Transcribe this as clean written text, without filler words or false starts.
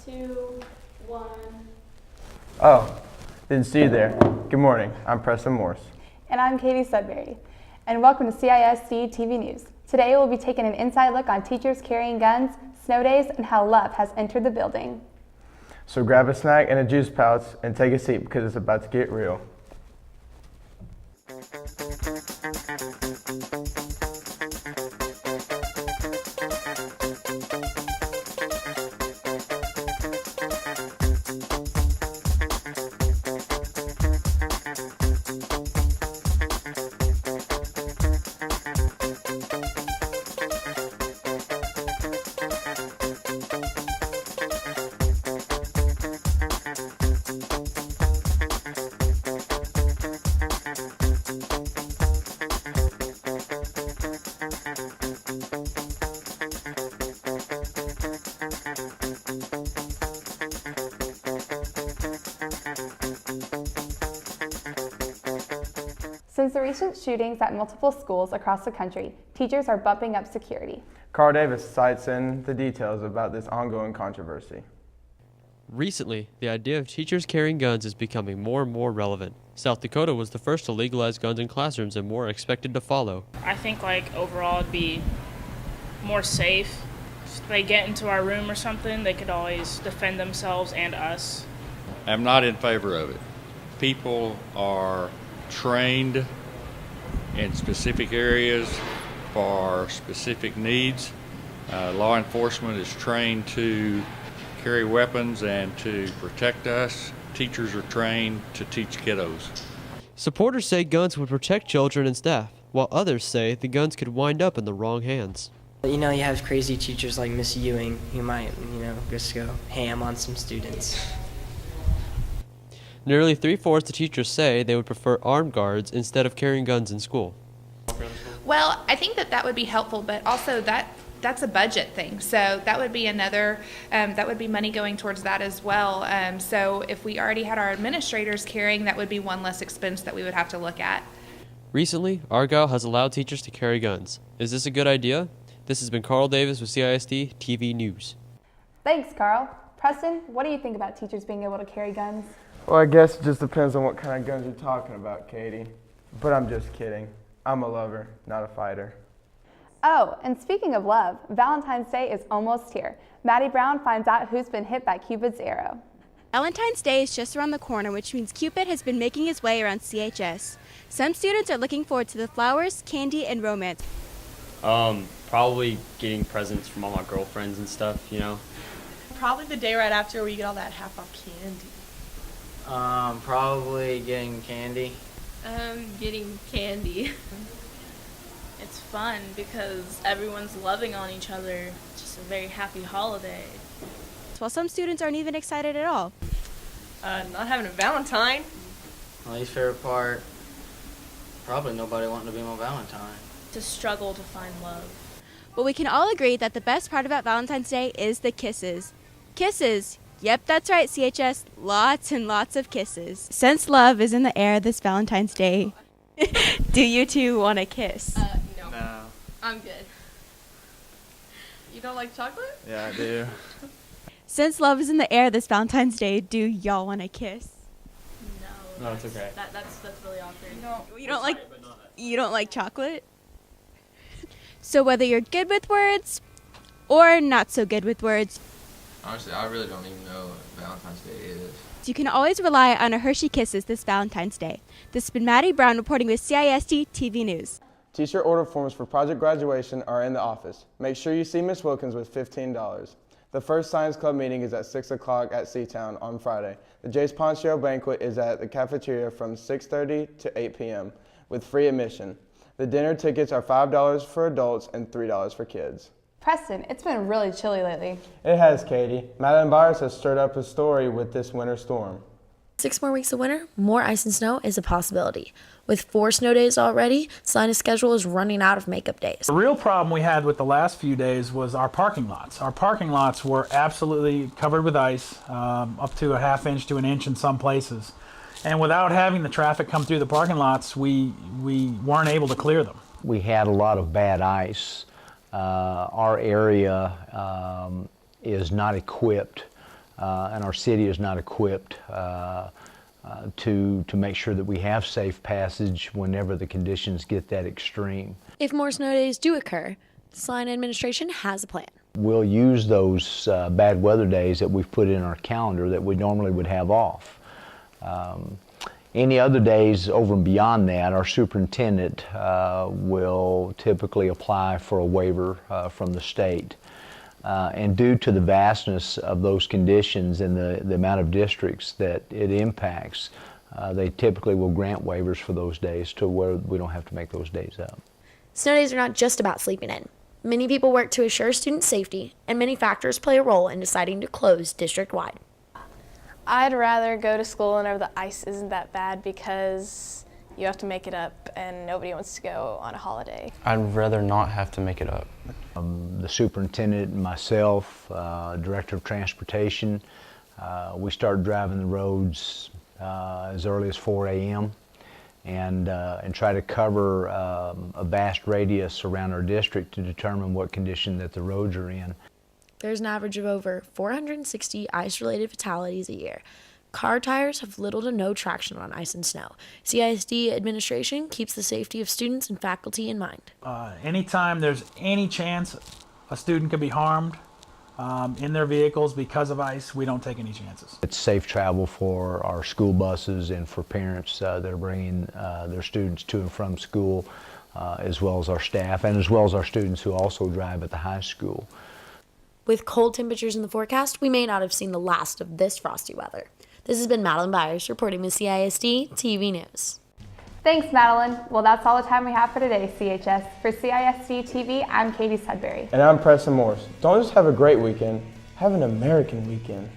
2, 1. Oh, didn't see you there. Good morning, I'm Preston Morse. And I'm Katie Sudbury. And welcome to CISD-TV News. Today we'll be taking an inside look on teachers carrying guns, snow days, and how love has entered the building. So grab a snack and a juice pouch and take a seat because it's about to get real. Since the recent shootings at multiple schools across the country, teachers are bumping up security. Carl Davis cites in the details about this ongoing controversy. Recently, the idea of teachers carrying guns is becoming more and more relevant. South Dakota was the first to legalize guns in classrooms, and more are expected to follow. I think overall it'd be more safe. If they get into our room or something, they could always defend themselves and us. I'm not in favor of it. People are trained in specific areas for specific needs. Law enforcement is trained to carry weapons and to protect us. Teachers are trained to teach kiddos. Supporters say guns would protect children and staff, while others say the guns could wind up in the wrong hands. You know, you have crazy teachers like Miss Ewing who might, just go ham on some students. Nearly 3/4 of teachers say they would prefer armed guards instead of carrying guns in school. Well, I think that would be helpful, but also that's a budget thing. So that would be another, that would be money going towards that as well. So if we already had our administrators carrying, that would be one less expense that we would have to look at. Recently, Argyle has allowed teachers to carry guns. Is this a good idea? This has been Carl Davis with CISD-TV News. Thanks, Carl. Preston, what do you think about teachers being able to carry guns? Well, I guess it just depends on what kind of guns you're talking about, Katie. But I'm just kidding. I'm a lover, not a fighter. Oh, and speaking of love, Valentine's Day is almost here. Maddie Brown finds out who's been hit by Cupid's arrow. Valentine's Day is just around the corner, which means Cupid has been making his way around CHS. Some students are looking forward to the flowers, candy, and romance. Probably getting presents from all my girlfriends and stuff, Probably the day right after where you get all that half-off candy. Probably getting candy. Getting candy. It's fun because everyone's loving on each other. It's just a very happy holiday. While some students aren't even excited at all. Not having a Valentine. My least favorite part, probably nobody wanting to be my Valentine. To struggle to find love. But we can all agree that the best part about Valentine's Day is the kisses. Kisses! Yep, that's right, CHS. Lots and lots of kisses. Since love is in the air this Valentine's Day, do you two want to kiss? No. I'm good. You don't like chocolate? Yeah, I do. Since love is in the air this Valentine's Day, do y'all want to kiss? No. No, it's okay. That's really awkward. No. You don't like chocolate? So whether you're good with words or not so good with words, honestly, I really don't even know what Valentine's Day is. you can always rely on a Hershey Kisses this Valentine's Day. This has been Maddie Brown reporting with CISD-TV News. T-shirt order forms for project graduation are in the office. Make sure you see Miss Wilkins with $15. The first Science Club meeting is at 6 o'clock at Seatown on Friday. The Jace Poncho banquet is at the cafeteria from 6:30 to 8 p.m. with free admission. The dinner tickets are $5 for adults and $3 for kids. Preston, it's been really chilly lately. It has, Katie. Madeline Byers has stirred up a story with this winter storm. 6 more weeks of winter, more ice and snow is a possibility. With 4 snow days already, Selena's schedule is running out of makeup days. The real problem we had with the last few days was our parking lots. Our parking lots were absolutely covered with ice, up to a ½ inch to an inch in some places. And without having the traffic come through the parking lots, we weren't able to clear them. We had a lot of bad ice. Our area is not equipped and our city is not equipped to make sure that we have safe passage whenever the conditions get that extreme. If more snow days do occur, the Saline administration has a plan. We'll use those bad weather days that we've put in our calendar that we normally would have off. Any other days over and beyond that, our superintendent will typically apply for a waiver from the state. And due to the vastness of those conditions and the amount of districts that it impacts, they typically will grant waivers for those days to where we don't have to make those days up. Snow days are not just about sleeping in. Many people work to assure student safety, and many factors play a role in deciding to close district-wide. I'd rather go to school whenever the ice isn't that bad because you have to make it up and nobody wants to go on a holiday. I'd rather not have to make it up. The superintendent and myself, director of transportation, we start driving the roads as early as 4 a.m. and try to cover a vast radius around our district to determine what condition that the roads are in. There's an average of over 460 ice-related fatalities a year. Car tires have little to no traction on ice and snow. CISD administration keeps the safety of students and faculty in mind. Anytime there's any chance a student could be harmed in their vehicles because of ice, we don't take any chances. It's safe travel for our school buses and for parents that are bringing their students to and from school, as well as our staff and as well as our students who also drive at the high school. With cold temperatures in the forecast, we may not have seen the last of this frosty weather. This has been Madeline Byers reporting with CISD-TV News. Thanks, Madeline. Well, that's all the time we have for today, CHS. For CISD-TV, I'm Katie Sudbury. And I'm Preston Morris. Don't just have a great weekend, have an American weekend.